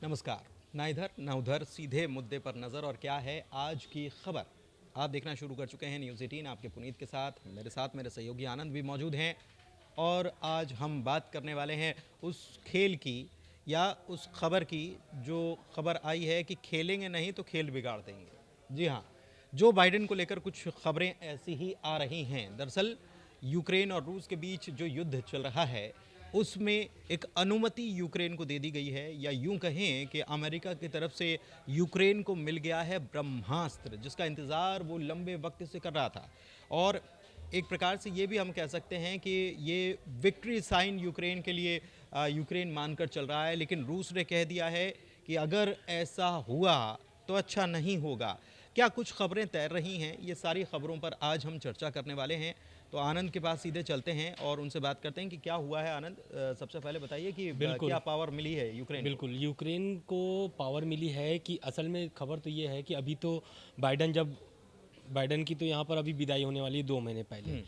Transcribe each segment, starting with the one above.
नमस्कार। ना इधर ना उधर, सीधे मुद्दे पर नज़र। और क्या है आज की खबर, आप देखना शुरू कर चुके हैं न्यूज़ 18 आपके पुनीत के साथ। मेरे साथ मेरे सहयोगी आनंद भी मौजूद हैं। और आज हम बात करने वाले हैं उस खेल की, या उस खबर की जो खबर आई है कि खेलेंगे नहीं तो खेल बिगाड़ देंगे। जी हाँ, जो बाइडेन को लेकर कुछ खबरें ऐसी ही आ रही हैं। दरअसल यूक्रेन और रूस के बीच जो युद्ध चल रहा है उसमें एक अनुमति यूक्रेन को दे दी गई है, या यूं कहें कि अमेरिका की तरफ से यूक्रेन को मिल गया है ब्रह्मास्त्र, जिसका इंतज़ार वो लंबे वक्त से कर रहा था। और एक प्रकार से ये भी हम कह सकते हैं कि ये विक्ट्री साइन यूक्रेन के लिए यूक्रेन मानकर चल रहा है। लेकिन रूस ने कह दिया है कि अगर ऐसा हुआ तो अच्छा नहीं होगा। क्या कुछ खबरें तैर रही हैं, ये सारी खबरों पर आज हम चर्चा करने वाले हैं। तो आनंद के पास सीधे चलते हैं और उनसे बात करते हैं कि क्या हुआ है। आनंद, सबसे पहले बताइए कि बिल्कुल, क्या पावर मिली है यूक्रेन को? बिल्कुल। यूक्रेन को पावर मिली है कि असल में खबर तो ये है कि अभी तो बाइडन की तो यहाँ पर अभी विदाई होने वाली है 2 महीने पहले।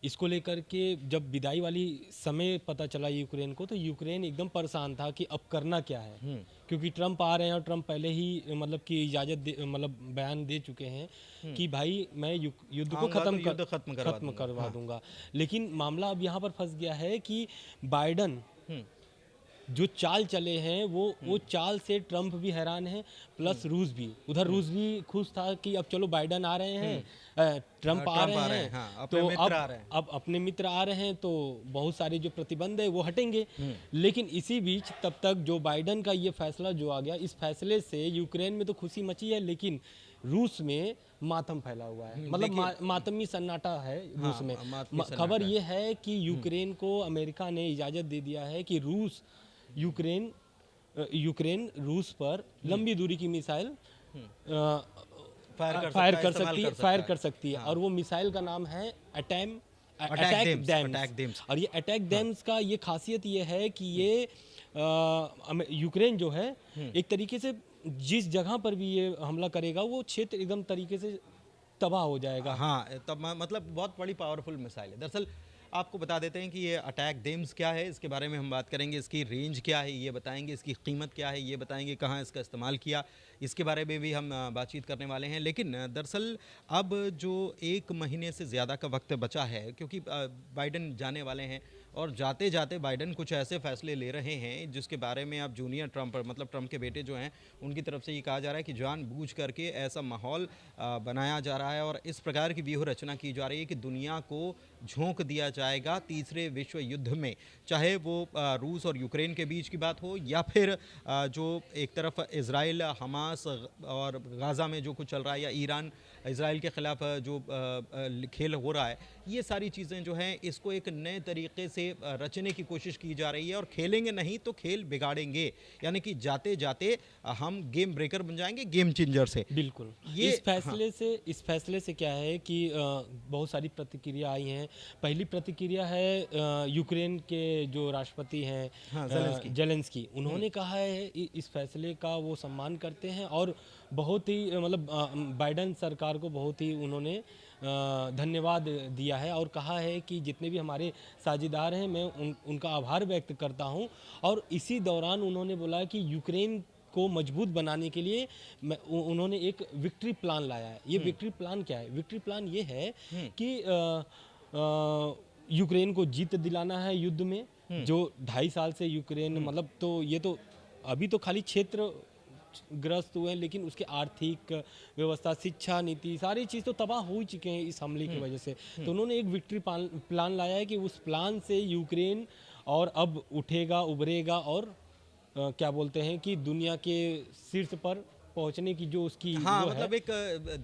इसको लेकर के जब विदाई वाली समय पता चला यूक्रेन को, तो यूक्रेन एकदम परेशान था कि अब करना क्या है। क्योंकि ट्रंप आ रहे हैं और ट्रंप पहले ही मतलब कि मतलब बयान दे चुके हैं कि भाई मैं युद्ध को खत्म करवा दूंगा। लेकिन मामला अब यहाँ पर फंस गया है कि बाइडन जो चाल चले हैं वो चाल से ट्रंप भी हैरान है, प्लस रूस भी। उधर रूस भी खुश था कि अब चलो बाइडन आ रहे हैं, ट्रंप आ रहे हैं, हाँ, तो अब अपने मित्र आ रहे हैं तो बहुत सारे जो प्रतिबंध है वो हटेंगे। लेकिन इसी बीच तब तक जो बाइडन का ये फैसला जो आ गया, इस फैसले से यूक्रेन में तो खुशी मची है, लेकिन रूस में मातम फैला हुआ है। मतलब मातमी सन्नाटा है रूस में। खबर ये है कि यूक्रेन को अमेरिका ने इजाज़त दे दिया है कि यूक्रेन रूस पर लंबी दूरी की मिसाइल फायर कर सकती है। और वो मिसाइल का नाम है अटैक डेम्स। और ये अटैक डेम्स का ये खासियत ये है कि ये यूक्रेन जो है एक तरीके से जिस जगह पर भी ये हमला करेगा वो क्षेत्र एकदम तरीके से तबाह हो जाएगा। हाँ, तब मतलब बहुत बड़ी पावरफुल मिसाइल है। दरअसल आपको बता देते हैं कि ये अटैक डेम्स क्या है, इसके बारे में हम बात करेंगे। इसकी रेंज क्या है ये बताएंगे, इसकी कीमत क्या है ये बताएंगे, कहाँ इसका इस्तेमाल किया इसके बारे में भी हम बातचीत करने वाले हैं। लेकिन दरअसल अब जो 1 महीने से ज़्यादा का वक्त बचा है, क्योंकि बाइडन जाने वाले हैं और जाते जाते बाइडन कुछ ऐसे फैसले ले रहे हैं जिसके बारे में अब जूनियर ट्रंप, मतलब ट्रंप के बेटे जो हैं, उनकी तरफ से ये कहा जा रहा है कि जानबूझ करके ऐसा माहौल बनाया जा रहा है और इस प्रकार की व्यूह रचना की जा रही है कि दुनिया को झोंक दिया जाएगा तीसरे विश्व युद्ध में। चाहे वो रूस और यूक्रेन के बीच की बात हो, या फिर जो एक तरफ इजराइल हमास और गाज़ा में जो कुछ चल रहा है, या ईरान इजराइल के ख़िलाफ़ जो खेल हो रहा है, ये सारी चीज़ें जो हैं इसको एक नए तरीके से रचने की कोशिश की जा रही है। और खेलेंगे नहीं तो खेल बिगाड़ेंगे, यानी कि जाते जाते हम गेम ब्रेकर बन जाएंगे, गेम चेंजर से। बिल्कुल। इस फैसले से क्या है कि बहुत सारी प्रतिक्रिया आई हैं। पहली प्रतिक्रिया है यूक्रेन के जो राष्ट्रपति हैं, हाँ, जेलेंस्की। उन्होंने कहा है इस फैसले का वो सम्मान करते हैं और बहुत ही मतलब बाइडन सरकार को बहुत ही उन्होंने धन्यवाद दिया है और कहा है कि जितने भी हमारे साझेदार हैं मैं उनका आभार व्यक्त करता हूं। और इसी दौरान उन्होंने बोला कि यूक्रेन को मजबूत बनाने के लिए उन्होंने एक विक्ट्री प्लान लाया है। ये विक्ट्री प्लान क्या है? विक्ट्री प्लान ये है कि यूक्रेन को जीत दिलाना है युद्ध में, जो 2.5 साल से यूक्रेन मतलब, तो ये तो अभी तो खाली क्षेत्र ग्रस्त हुए हैं, लेकिन उसके आर्थिक व्यवस्था, शिक्षा नीति, सारी चीज़ तो तबाह हो चुके हैं इस हमले की वजह से। तो उन्होंने एक विक्ट्री प्लान लाया है कि उस प्लान से यूक्रेन और अब उठेगा, उभरेगा और क्या बोलते हैं कि दुनिया के शीर्ष पर पहुंचने की जो उसकी हाँ, मतलब एक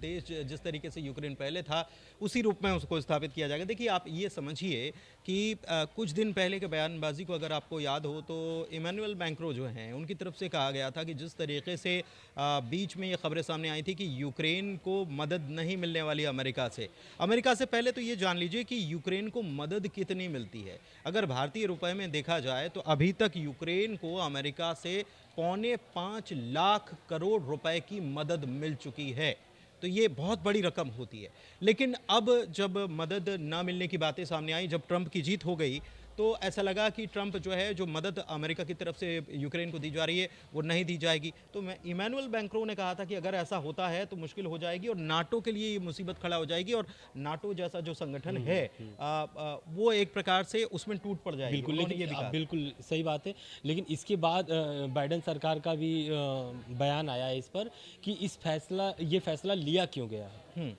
देश जिस तरीके से यूक्रेन पहले था उसी रूप में उसको स्थापित किया जाएगा। देखिए, आप ये समझिए कि कुछ दिन पहले के बयानबाजी को अगर आपको याद हो तो इमैनुअल मैक्रों जो हैं उनकी तरफ से कहा गया था कि जिस तरीके से बीच में ये खबरें सामने आई थी कि यूक्रेन को मदद नहीं मिलने वाली अमेरिका से पहले तो ये जान लीजिए कि यूक्रेन को मदद कितनी मिलती है। अगर भारतीय रुपए में देखा जाए तो अभी तक यूक्रेन को अमेरिका से 4.25 लाख करोड़ रुपए की मदद मिल चुकी है। तो ये बहुत बड़ी रकम होती है। लेकिन अब जब मदद ना मिलने की बातें सामने आई, जब ट्रंप की जीत हो गई, तो ऐसा लगा कि ट्रंप जो है, जो मदद अमेरिका की तरफ से यूक्रेन को दी जा रही है वो नहीं दी जाएगी। तो इमैनुअल मैक्रों ने कहा था कि अगर ऐसा होता है तो मुश्किल हो जाएगी और नाटो के लिए ये मुसीबत खड़ा हो जाएगी, और नाटो जैसा जो संगठन है वो एक प्रकार से उसमें टूट पड़ जाएगी। बिल्कुल, उन्होंने लेकिन ये भी कहा। बिल्कुल सही बात है। लेकिन इसके बाद बाइडेन सरकार का भी बयान आया है इस पर कि ये फैसला लिया क्यों गया है।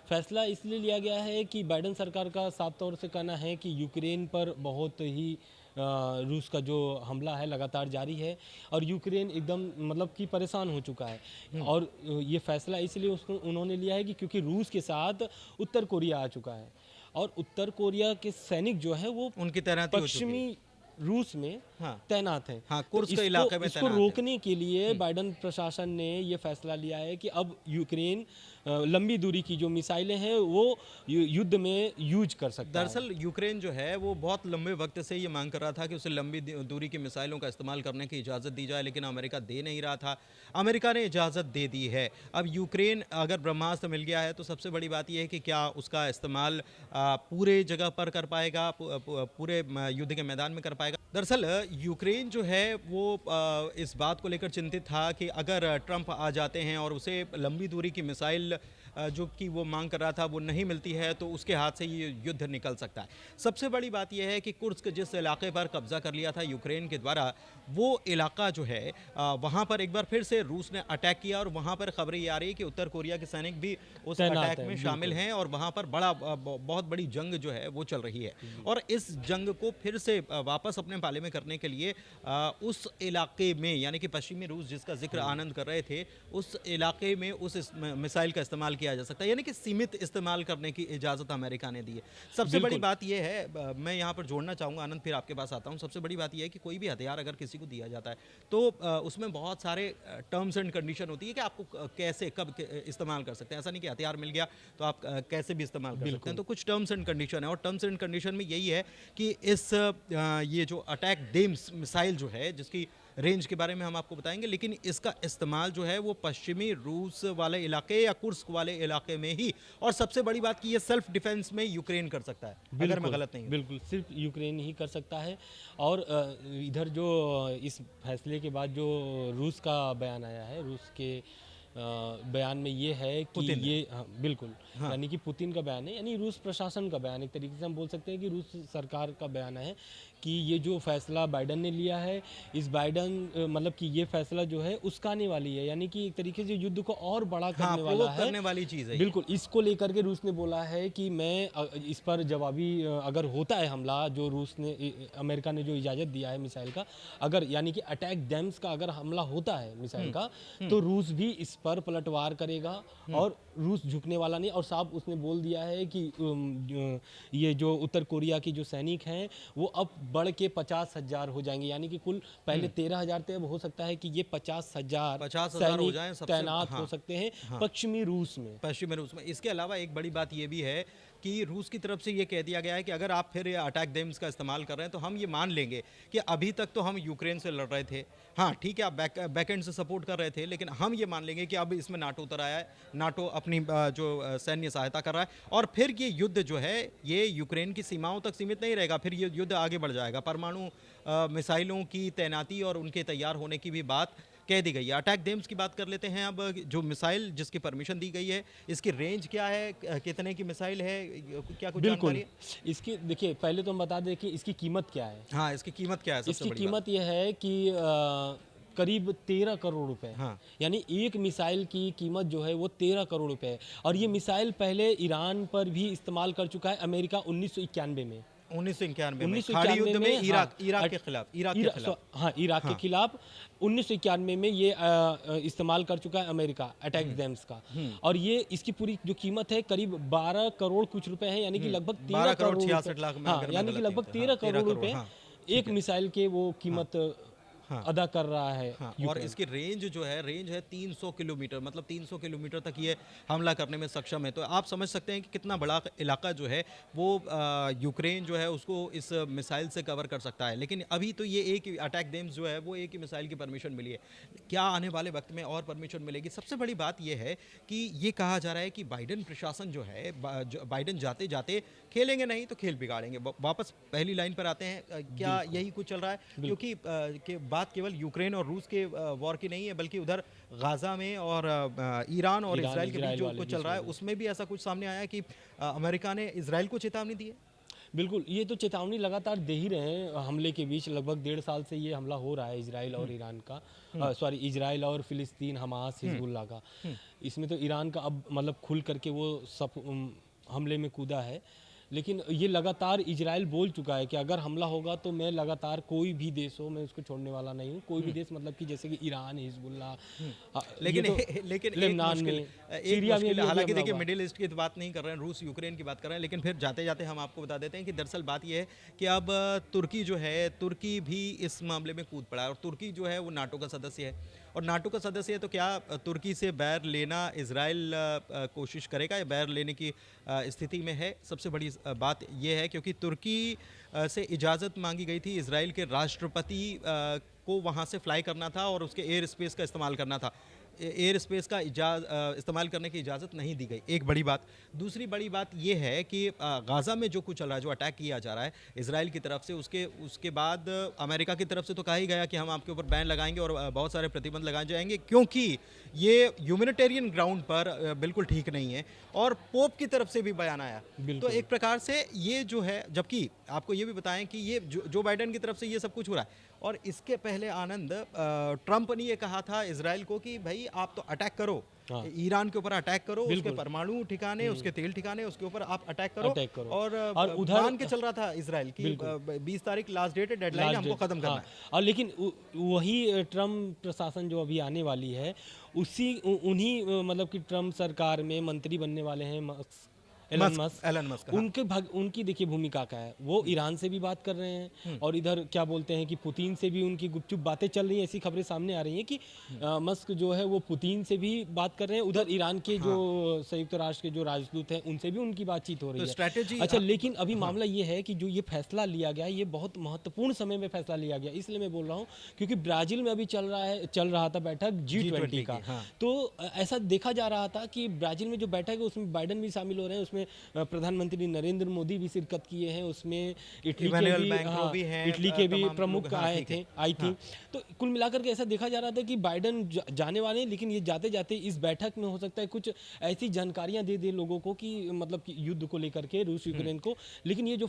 फैसला इसलिए लिया गया है कि बाइडेन सरकार का साफ तौर से कहना है कि यूक्रेन पर बहुत ही रूस का जो हमला है लगातार जारी है और यूक्रेन एकदम मतलब कि परेशान हो चुका है। और ये फैसला इसलिए उसको उन्होंने लिया है कि क्योंकि रूस के साथ उत्तर कोरिया आ चुका है और उत्तर कोरिया के सैनिक जो है वो उनकी तैनाती हो चुकी है। पश्चिमी रूस में हाँ। तैनात है। हाँ, तो कुर्स्क इलाके में इसको तैनात है। रोकने के लिए बाइडेन प्रशासन ने ये फैसला लिया है कि अब यूक्रेन लंबी दूरी की जो मिसाइलें हैं वो युद्ध में यूज कर सकता है। दरअसल यूक्रेन जो है वो बहुत लंबे वक्त से ये मांग कर रहा था कि उसे लंबी दूरी की मिसाइलों का इस्तेमाल करने की इजाज़त दी जाए, लेकिन अमेरिका दे नहीं रहा था। अमेरिका ने इजाज़त दे दी है। अब यूक्रेन अगर ब्रह्मास्त्र मिल गया है तो सबसे बड़ी बात यह है कि क्या उसका इस्तेमाल पूरे जगह पर कर पाएगा, पूरे युद्ध के मैदान में कर पाएगा। दरअसल यूक्रेन जो है वो इस बात को लेकर चिंतित था कि अगर ट्रंप आ जाते हैं और उसे लंबी दूरी की मिसाइल जो कि वो मांग कर रहा था वो नहीं मिलती है तो उसके हाथ से ये युद्ध निकल सकता है। सबसे बड़ी बात यह है कि कुर्स्क जिस इलाके पर कब्जा कर लिया था यूक्रेन के द्वारा, वो इलाका जो है वहाँ पर एक बार फिर से रूस ने अटैक किया और वहाँ पर खबरें ये आ रही है कि उत्तर कोरिया के सैनिक भी उस अटैक में शामिल हैं और वहाँ पर बहुत बड़ी जंग जो है वो चल रही है। और इस जंग को फिर से वापस अपने पाले में करने के लिए उस इलाके में, यानी कि पश्चिमी रूस जिसका जिक्र आनंद कर रहे थे, उस इलाके में उस मिसाइल का इस्तेमाल किया जा सकता है, यानी कि सीमित इस्तेमाल करने की इजाज़त अमेरिका ने दी है। सबसे बड़ी बात यह है, मैं यहाँ पर जोड़ना चाहूँगा आनंद, फिर आपके पास आता हूँ। सबसे बड़ी बात यह है कि कोई भी हथियार अगर किसी को दिया जाता है तो उसमें बहुत सारे टर्म्स एंड कंडीशन होती है कि आपको कैसे कब इस्तेमाल कर सकते हैं। ऐसा नहीं कि हथियार मिल गया तो आप कैसे भी इस्तेमाल कर सकते हैं। तो कुछ टर्म्स एंड कंडीशन है और टर्म्स एंड कंडीशन में यही है कि ये जो अटैक डेम्स मिसाइल जो है जिसकी रेंज के बारे में हम आपको बताएंगे, लेकिन इसका इस्तेमाल जो है वो पश्चिमी रूस वाले इलाके या कुर्स्क वाले इलाके में ही, और सबसे बड़ी बात कि ये सेल्फ डिफेंस में यूक्रेन कर सकता है, अगर मैं गलत नहीं हूं। बिल्कुल सिर्फ यूक्रेन ही कर सकता है। और इधर जो इस फैसले के बाद जो रूस का बयान आया है, रूस के बयान में ये है कि ये बिल्कुल यानी कि पुतिन का बयान है, यानी रूस प्रशासन का बयान, एक तरीके से हम बोल सकते हैं कि रूस सरकार का बयान है कि ये जो फैसला बाइडन ने लिया है, इस बाइडन मतलब कि ये फैसला जो है उसकाने वाली है, यानी कि एक तरीके से युद्ध को और बड़ा करने वाला है, करने वाली चीज़ है। बिल्कुल इसको लेकर के रूस ने बोला है कि मैं इस पर जवाबी अगर होता है हमला, जो रूस ने अमेरिका ने जो इजाज़त दिया है मिसाइल का, अगर यानी कि अटैक डैम्स का अगर हमला होता है मिसाइल का, तो रूस भी इस पर पलटवार करेगा और रूस झुकने वाला नहीं। और साहब उसने बोल दिया है कि ये जो उत्तर कोरिया की जो सैनिक हैं वो अब बढ़ के 50,000 हो जाएंगे, यानी कि कुल पहले 13,000 थे, अब हो सकता है कि ये 50,000 सैनिक तैनात हो सकते हैं पश्चिमी रूस में। इसके अलावा एक बड़ी बात ये भी है कि रूस की तरफ से ये कह दिया गया है कि अगर आप फिर अटैक डेम्स का इस्तेमाल कर रहे हैं तो हम ये मान लेंगे कि अभी तक तो हम यूक्रेन से लड़ रहे थे, हाँ ठीक है आप बैकएंड से सपोर्ट कर रहे थे, लेकिन हम ये मान लेंगे कि अब इसमें नाटो उतर आया है, नाटो अपनी जो सैन्य सहायता कर रहा है और फिर ये युद्ध जो है ये यूक्रेन की सीमाओं तक सीमित नहीं रहेगा, फिर ये युद्ध आगे बढ़ जाएगा। परमाणु मिसाइलों की तैनाती और उनके तैयार होने की भी बात कह दी गई है। अटैक डेम्स की बात कर लेते हैं। अब जो मिसाइल जिसकी परमिशन दी गई है, इसकी रेंज क्या है, कितने की मिसाइल है, क्या कुछ जानकारी है? इसकी देखिए पहले तो हम बता दें कि इसकी कीमत क्या है। हाँ, इसकी कीमत क्या है? इसकी कीमत यह है कि करीब 13 करोड़ रुपए, हाँ। यानी एक मिसाइल की कीमत जो है वो 13 करोड़ रुपए है। और ये मिसाइल पहले ईरान पर भी इस्तेमाल कर चुका है अमेरिका 1991 में। 1991 युद्ध में इराक के खिलाफ इराक के खिलाफ 1991 में ये इस्तेमाल कर चुका है अमेरिका अटैक डैम्स का। और ये इसकी पूरी जो कीमत है करीब 12 करोड़ कुछ रुपए है, यानी कि लगभग 13 करोड़ 66 लाख, यानी कि लगभग 13 करोड़ रुपए एक मिसाइल के वो कीमत अदा कर रहा है हाँ, और यूक्रेन। इसकी रेंज जो है, रेंज है 300 किलोमीटर, मतलब 300 किलोमीटर तक ये हमला करने में सक्षम है। तो आप समझ सकते हैं कि कितना बड़ा इलाका जो है वो यूक्रेन जो है उसको इस मिसाइल से कवर कर सकता है। लेकिन अभी तो ये एक अटैक डेम्स जो है वो एक ही मिसाइल की परमिशन मिली है। क्या आने वाले वक्त में और परमिशन मिलेगी? सबसे बड़ी बात ये है कि ये कहा जा रहा है कि बाइडन प्रशासन जो है, बाइडन जाते जाते खेलेंगे नहीं तो खेल बिगाड़ेंगे। वापस पहली लाइन पर आते हैं। क्या यही कुछ चल रहा है? क्योंकि के बात केवल यूक्रेन और रूस के वॉर की नहीं है, बल्कि उधर गाजा में और ईरान और इसराइल के बीच जो कुछ चल रहा है उसमें भी ऐसा कुछ सामने आया है कि अमेरिका ने इसराइल को चेतावनी दी है। बिल्कुल, ये तो चेतावनी लगातार दे ही रहे हैं। हमले के बीच लगभग 1.5 साल से ये हमला हो रहा है इजराइल और ईरान का, सॉरी इजराइल और फिलिस्तीन, हमास, हिजबुल्लाह का। इसमें तो ईरान का अब मतलब खुल करके वो सब हमले में कूदा है। लेकिन ये लगातार इजराइल बोल चुका है कि अगर हमला होगा तो मैं लगातार कोई भी देश हो मैं उसको छोड़ने वाला नहीं हूँ। कोई भी देश मतलब कि जैसे कि ईरान, हिजबुल्लाह, लेकिन तो लेकिन लेबनान में, सीरिया में भी हालांकि हमला देखिए हुआ। मिडिल ईस्ट की तो बात नहीं कर रहे हैं, रूस यूक्रेन की बात कर रहे हैं। लेकिन फिर जाते जाते हम आपको बता देते हैं कि दरअसल बात यह है कि अब तुर्की जो है, तुर्की भी इस मामले में कूद पड़ा है। और तुर्की जो है वो नाटो का सदस्य है, और नाटो का सदस्य है तो क्या तुर्की से बैर लेना इसराइल कोशिश करेगा या बैर लेने की स्थिति में है? सबसे बड़ी बात यह है क्योंकि तुर्की से इजाज़त मांगी गई थी इसराइल के राष्ट्रपति को वहाँ से फ्लाई करना था और उसके एयर स्पेस का इस्तेमाल करना था। एयर स्पेस का इस्तेमाल करने की इजाज़त नहीं दी गई, एक बड़ी बात। दूसरी बड़ी बात यह है कि गाज़ा में जो कुछ चल रहा है, जो अटैक किया जा रहा है इसराइल की तरफ से, उसके बाद अमेरिका की तरफ से तो कहा ही गया कि हम आपके ऊपर बैन लगाएंगे और बहुत सारे प्रतिबंध लगाए जाएंगे, क्योंकि ये ह्यूमैनिटेरियन ग्राउंड पर बिल्कुल ठीक नहीं है। और पोप की तरफ से भी बयान आया। तो एक प्रकार से ये जो है, जबकि आपको ये भी बताएं कि ये जो बाइडेन की तरफ से ये सब कुछ हो रहा है। और इसके पहले आनंद, ट्रंप ने ये कहा था इसराइल को कि भाई आप तो अटैक करो, ईरान के ऊपर अटैक करो, उसके परमाणु ठिकाने, उसके तेल ठिकाने, उसके ऊपर आप अटैक करो। और उधर मान के चल रहा था इसराइल की 20 तारीख लास्ट डेट है, डेडलाइन हमको खत्म करना है। और लेकिन वही ट्रम्प प्रशासन जो अभी आने वाली है, उन्हीं मतलब कि ट्रम्प सरकार में मंत्री बनने वाले हैं एलन मस्क। उनकी देखिए भूमिका क्या है। वो ईरान से भी बात कर रहे हैं और इधर क्या बोलते हैं कि पुतिन से भी उनकी गुपचुप बातें चल रही हैं। ऐसी खबरें सामने आ रही हैं कि मस्क जो है वो पुतिन से भी बात कर रहे हैं। उधर ईरान के जो संयुक्त राष्ट्र के जो राजदूत हैं उनसे भी उनकी बातचीत हो रही है। स्ट्रैटेजी अच्छा, लेकिन अभी मामला ये है कि जो ये फैसला लिया गया, ये बहुत महत्वपूर्ण समय में फैसला लिया गया। इसलिए मैं बोल रहा हूँ क्योंकि ब्राजील में अभी चल रहा था बैठक G20 का। तो ऐसा देखा जा रहा था कि ब्राजील में जो बैठक है उसमें बाइडेन भी शामिल हो रहे हैं, उसमें प्रधानमंत्री नरेंद्र मोदी भी शिरकत किए हैं, उसमें इटली के भी प्रमुख आई थी। तो कुल मिलाकर के ऐसा देखा जा रहा था कि बाइडेन जाने वाले हैं, लेकिन ये जाते जाते इस बैठक में हो सकता है कुछ ऐसी जानकारियां दे लोगों को कि मतलब कि युद्ध को लेकर के रूस यूक्रेन को। लेकिन ये जो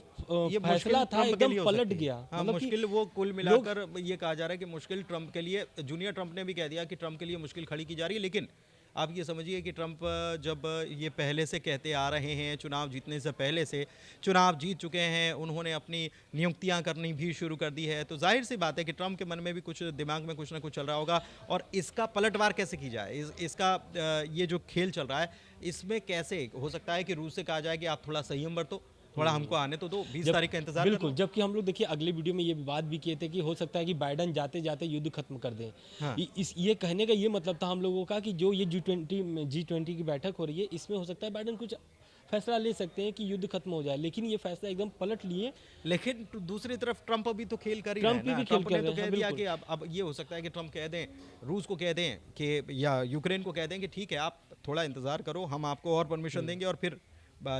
फैसला था एकदम पलट गया। मतलब मुश्किल वो कुल मिलाकर ये कहा जा रहा है कि मुश्किल ट्रंप के लिए, जूनियर ट्रंप ने भी कह दिया कि ट्रंप के लिए मुश्किल खड़ी की जा रही है। लेकिन आप ये समझिए कि ट्रंप जब ये पहले से कहते आ रहे हैं, चुनाव जीतने से पहले से चुनाव जीत चुके हैं, उन्होंने अपनी नियुक्तियां करनी भी शुरू कर दी है, तो जाहिर सी बात है कि ट्रंप के मन में भी कुछ दिमाग में कुछ ना कुछ चल रहा होगा। और इसका पलटवार कैसे की जाए, इसका ये जो खेल चल रहा है इसमें कैसे हो सकता है कि रूस से कहा जाए कि आप थोड़ा संयम बरतो, थोड़ा हमको आने तो दो, 20 तारीख का इंतजार। बिल्कुल, जबकि हम लोग देखिए अगले वीडियो में ये बात भी किए थे कि हो सकता है कि बाइडेन जाते जाते युद्ध खत्म कर दें। ये कहने का ये मतलब था हम लोगों का कि जो ये G20 की बैठक हो रही है, इसमें हो सकता है बाइडेन कुछ फैसला ले सकते हैं कि युद्ध खत्म हो जाए, लेकिन ये फैसला एकदम पलट लिए। लेकिन दूसरी तरफ ट्रंप अभी तो खेल कर ही रहे हैं ना। ट्रंप ने तो कह दिया कि अब ये हो सकता है कि ट्रंप कह दें, रूस को कह दें कि, या यूक्रेन को कह दें कि ठीक है आप थोड़ा इंतजार करो, हम आपको और परमिशन देंगे, और फिर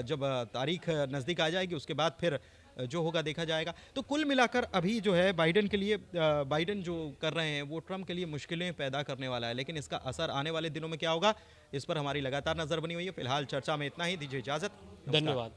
जब तारीख नज़दीक आ जाएगी उसके बाद फिर जो होगा देखा जाएगा। तो कुल मिलाकर अभी जो है बाइडेन के लिए, बाइडेन जो कर रहे हैं वो ट्रंप के लिए मुश्किलें पैदा करने वाला है, लेकिन इसका असर आने वाले दिनों में क्या होगा इस पर हमारी लगातार नज़र बनी हुई है। फिलहाल चर्चा में इतना ही, दीजिए इजाज़त, धन्यवाद।